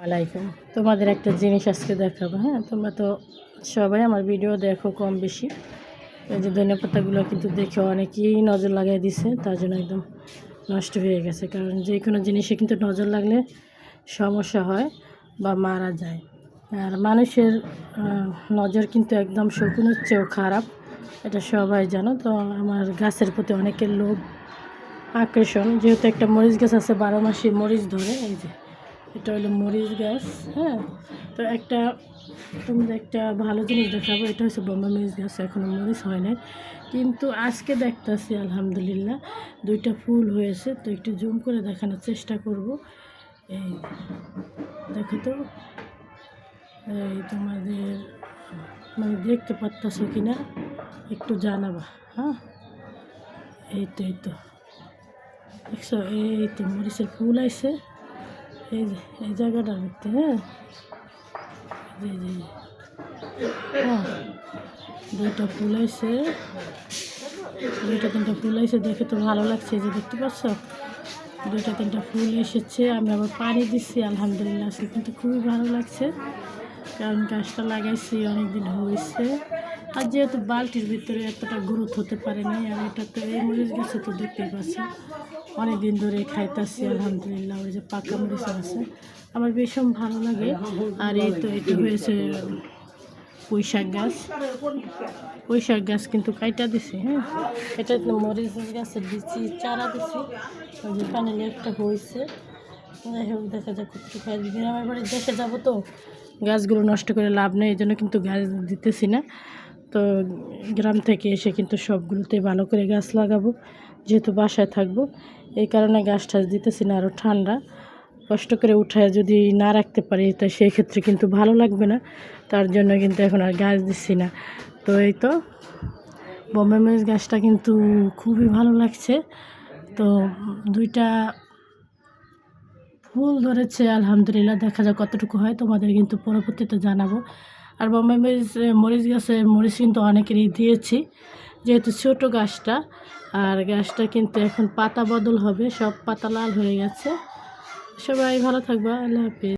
আলাইকুম। তোমাদের একটা জিনিস আজকে দেখাবো। হ্যাঁ, তোমরা তো সবাই আমার ভিডিও দেখো কম বেশি। এই যে ধনিয়া পাতাগুলো কিন্তু দেখে অনেকেই নজর লাগাই দিছে, তার জন্য একদম নষ্ট হয়ে গেছে। কারণ যে কোনো জিনিসে কিন্তু নজর লাগলে সমস্যা হয় বা মারা যায়। আর মানুষের নজর কিন্তু একদম শকুনের চেয়েও খারাপ, এটা সবাই জানো। তো আমার গাছের প্রতি অনেকের লোভ আকর্ষণ, যেহেতু একটা মরিচ গাছ আছে 12 মাসে মরিচ ধরে। এই যে এটা হলো মরিচ গাছ। হ্যাঁ, তো তোমাদের একটা ভালো জিনিস দেখাবো। এটা হচ্ছে বোম্বাই মরিচ গাছ, এখনও মরিচ হয় নাই, কিন্তু আজকে দেখতেছি আলহামদুলিল্লাহ 2টা ফুল হয়েছে। তো একটু জুম করে দেখানোর চেষ্টা করব। এই দেখো তো, এই তোমাদের মানে দেখতে পারতেছো কি না একটু জানাবা। হ্যাঁ, এই তো দেখছো, এই তো মরিচের ফুল আইছে এই যে এই জায়গাটার মধ্যে। হ্যাঁ, জি জি হ্যাঁ, 2টা ফুল আইছে, 2টা 3টা ফুল আইছে, দেখে তো ভালো লাগছে। যে দেখতে পাচ্ছ 2টা 3টা ফুল এসেছে। আমি আবার পানি দিচ্ছি আলহামদুলিল্লাহ, আজকে কিন্তু খুবই ভালো লাগছে। কারণ গাছটা লাগাইছি অনেক দিন হয়েছে, আর যেহেতু বালতির ভিতরে এতটা গ্রোথ হতে পারে নাই। আর এটা তো এই মরিচ গাছে তো দেখতেই পাচ্ছি অনেক দিন ধরে খাইতেছি আলহামদুলিল্লাহ। ওই যে পাকা মরিচ আছে, আমার ভীষণ ভালো লাগে। আর এই তো এটা হয়েছে পুঁইশাক গাছ। পুঁইশাক গাছ কিন্তু কাইটা দিছি। হ্যাঁ, এটা মরিচ গাছের দিচ্ছি চারা দিছি, ওই যে ফাইনালি একটা হয়েছে। যাই হোক, দেখা যাক কতটুকু হয়। গ্রামের বাড়ির দেখে যাবো তো, গাছগুলো নষ্ট করে লাভ নেই, এই জন্য কিন্তু গাছ দিতেছি না। তো গ্রাম থেকে এসে কিন্তু সবগুলোতে ভালো করে গাছ লাগাবো, যেহেতু বাসায় থাকবো, এই কারণে গাছ টাছ দিতেছি না। আরও ঠান্ডা, কষ্ট করে উঠায় যদি না রাখতে পারি তো সেই ক্ষেত্রে কিন্তু ভালো লাগবে না, তার জন্য কিন্তু এখন আর গাছ দিচ্ছি না। তো এই তো বোম্বাই মরিচ গাছটা কিন্তু খুবই ভালো লাগছে। তো 2টা ফুল ধরেছে আলহামদুলিল্লাহ, দেখা যাক কতটুকু হয়, তোমাদের কিন্তু পরবর্তীতে জানাবো। আর বোম্বাই মরিচ গাছে মরিচ কিন্তু অনেকেরই দিয়েছি, যেহেতু ছোট গাছটা। আর গাছটা কিন্তু এখন পাতা বদল হবে, সব পাতা লাল হয়ে গেছে। সবাই ভালো থাকবা, আল্লাহ হাফেজ।